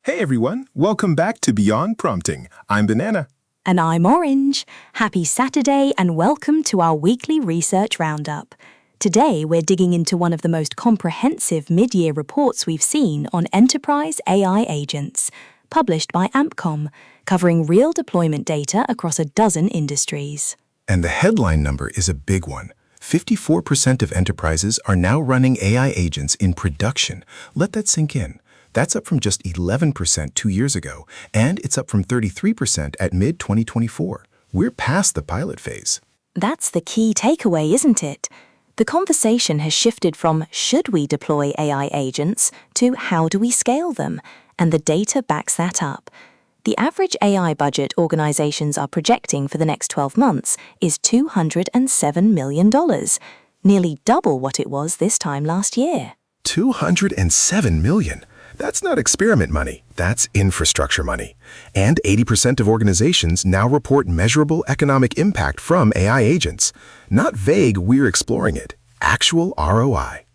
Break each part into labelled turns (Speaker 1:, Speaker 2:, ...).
Speaker 1: Hey everyone, welcome back to Beyond Prompting. I'm Banana.
Speaker 2: And I'm Orange. Happy Saturday and welcome to our weekly Research Roundup. Today we're digging into one of the most comprehensive mid-year reports we've seen on enterprise AI agents, published by AmpCom, covering real deployment data across a dozen industries.
Speaker 1: And the headline number is a big one. 54% of enterprises are now running AI agents in production. Let that sink in. That's up from just 11% 2 years ago, and it's up from 33% at mid-2024. We're past the pilot phase.
Speaker 2: That's the key takeaway, isn't it? The conversation has shifted from should we deploy AI agents to how do we scale them, and the data backs that up. The average AI budget organizations are projecting for the next 12 months is $207 million, nearly double what it was this time last year.
Speaker 1: $207 million. That's not experiment money, that's infrastructure money. And 80% of organizations now report measurable economic impact from AI agents. Not vague, we're exploring it. Actual ROI.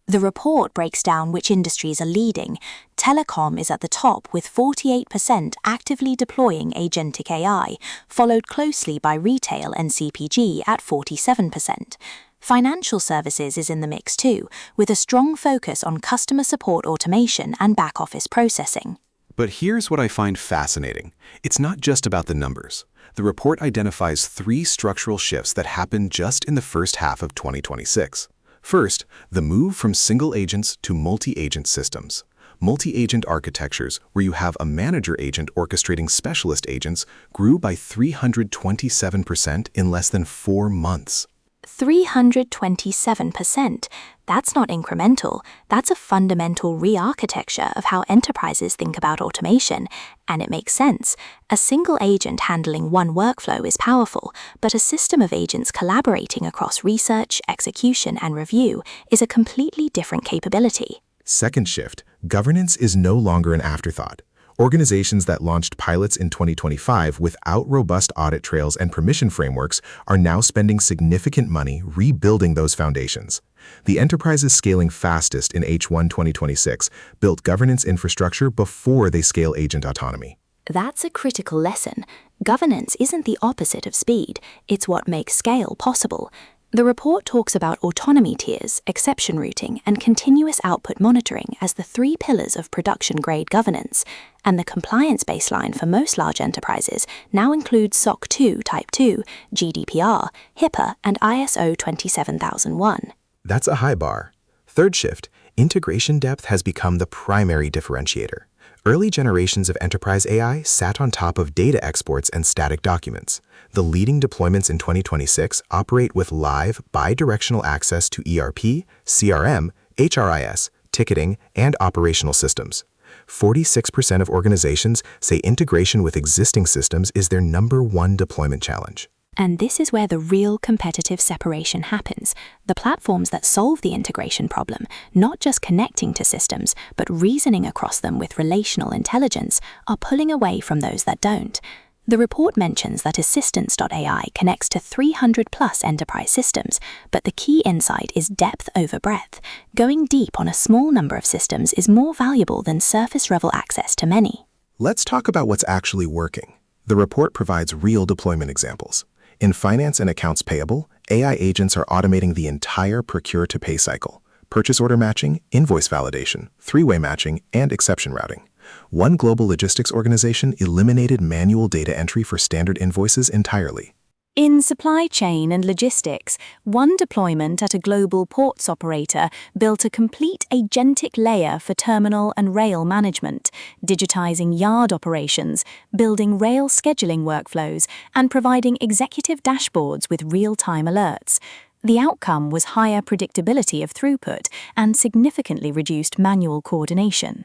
Speaker 2: The report breaks down which industries are leading. Telecom is at the top with 48% actively deploying agentic AI, followed closely by retail and CPG at 47%. Financial services is in the mix too, with a strong focus on customer support automation and back-office processing.
Speaker 3: But here's what I find fascinating. It's not just about the numbers. The report identifies 3 structural shifts that happened just in the first half of 2026. First, the move from single agents to multi-agent systems. Multi-agent architectures, where you have a manager agent orchestrating specialist agents, grew by 327% in less than 4 months.
Speaker 2: 327%. That's not incremental. That's a fundamental re-architecture of how enterprises think about automation. And it makes sense. A single agent handling one workflow is powerful, but a system of agents collaborating across research, execution, and review is a completely different capability.
Speaker 1: Second shift, governance is no longer an afterthought. Organizations that launched pilots in 2025 without robust audit trails and permission frameworks are now spending significant money rebuilding those foundations. The enterprises scaling fastest in H1 2026 built governance infrastructure before they scale agent autonomy.
Speaker 2: That's a critical lesson. Governance isn't the opposite of speed. It's what makes scale possible. The report talks about autonomy tiers, exception routing, and continuous output monitoring as the 3 pillars of production-grade governance, and the compliance baseline for most large enterprises now includes SOC 2 Type 2, GDPR, HIPAA, and ISO 27001.
Speaker 1: That's a high bar. Third shift, integration depth has become the primary differentiator. Early generations of enterprise AI sat on top of data exports and static documents. The leading deployments in 2026 operate with live, bidirectional access to ERP, CRM, HRIS, ticketing, and operational systems. 46% of organizations say integration with existing systems is their #1 deployment challenge.
Speaker 2: And this is where the real competitive separation happens. The platforms that solve the integration problem, not just connecting to systems, but reasoning across them with relational intelligence, are pulling away from those that don't. The report mentions that Assistance.ai connects to 300+ enterprise systems, but the key insight is depth over breadth. Going deep on a small number of systems is more valuable than surface-level access to many.
Speaker 1: Let's talk about what's actually working. The report provides real deployment examples. In finance and accounts payable, AI agents are automating the entire procure-to-pay cycle: purchase order matching, invoice validation, 3-way matching, and exception routing. One global logistics organization eliminated manual data entry for standard invoices entirely.
Speaker 2: In supply chain and logistics, one deployment at a global ports operator built a complete agentic layer for terminal and rail management, digitizing yard operations, building rail scheduling workflows, and providing executive dashboards with real-time alerts. The outcome was higher predictability of throughput and significantly reduced manual coordination.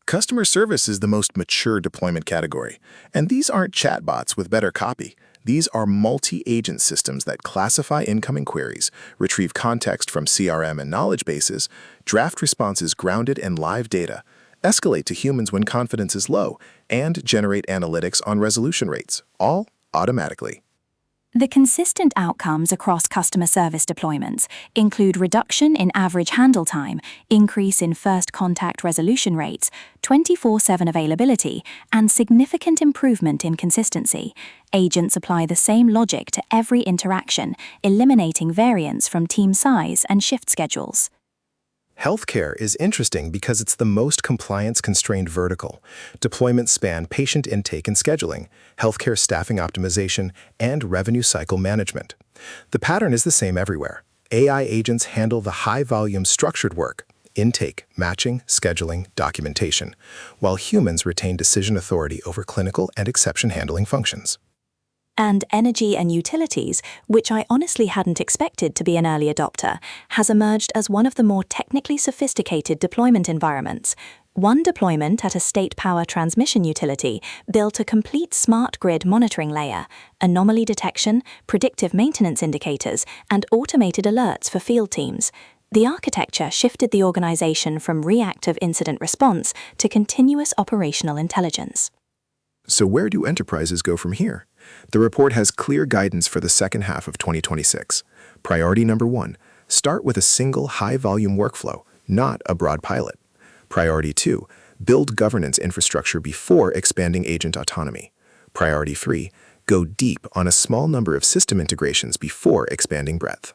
Speaker 1: Customer service is the most mature deployment category, and these aren't chatbots with better copy. These are multi-agent systems that classify incoming queries, retrieve context from CRM and knowledge bases, draft responses grounded in live data, escalate to humans when confidence is low, and generate analytics on resolution rates, all automatically.
Speaker 2: The consistent outcomes across customer service deployments include reduction in average handle time, increase in first contact resolution rates, 24/7 availability, and significant improvement in consistency. Agents apply the same logic to every interaction, eliminating variance from team size and shift schedules.
Speaker 1: Healthcare is interesting because it's the most compliance-constrained vertical. Deployments span patient intake and scheduling, healthcare staffing optimization, and revenue cycle management. The pattern is the same everywhere. AI agents handle the high-volume structured work, intake, matching, scheduling, documentation, while humans retain decision authority over clinical and exception handling functions.
Speaker 2: And energy and utilities, which I honestly hadn't expected to be an early adopter, has emerged as one of the more technically sophisticated deployment environments. One deployment at a state power transmission utility built a complete smart grid monitoring layer, anomaly detection, predictive maintenance indicators, and automated alerts for field teams. The architecture shifted the organization from reactive incident response to continuous operational intelligence.
Speaker 1: So where do enterprises go from here? The report has clear guidance for the second half of 2026. Priority number 1, start with a single high-volume workflow, not a broad pilot. Priority 2, build governance infrastructure before expanding agent autonomy. Priority 3, go deep on a small number of system integrations before expanding breadth.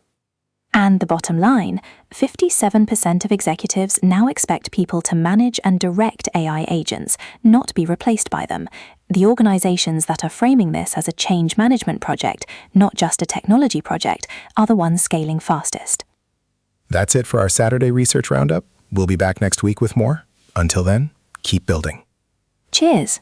Speaker 2: And the bottom line, 57% of executives now expect people to manage and direct AI agents, not be replaced by them. The organizations that are framing this as a change management project, not just a technology project, are the ones scaling fastest.
Speaker 1: That's it for our Saturday Research Roundup. We'll be back next week with more. Until then, keep building.
Speaker 2: Cheers!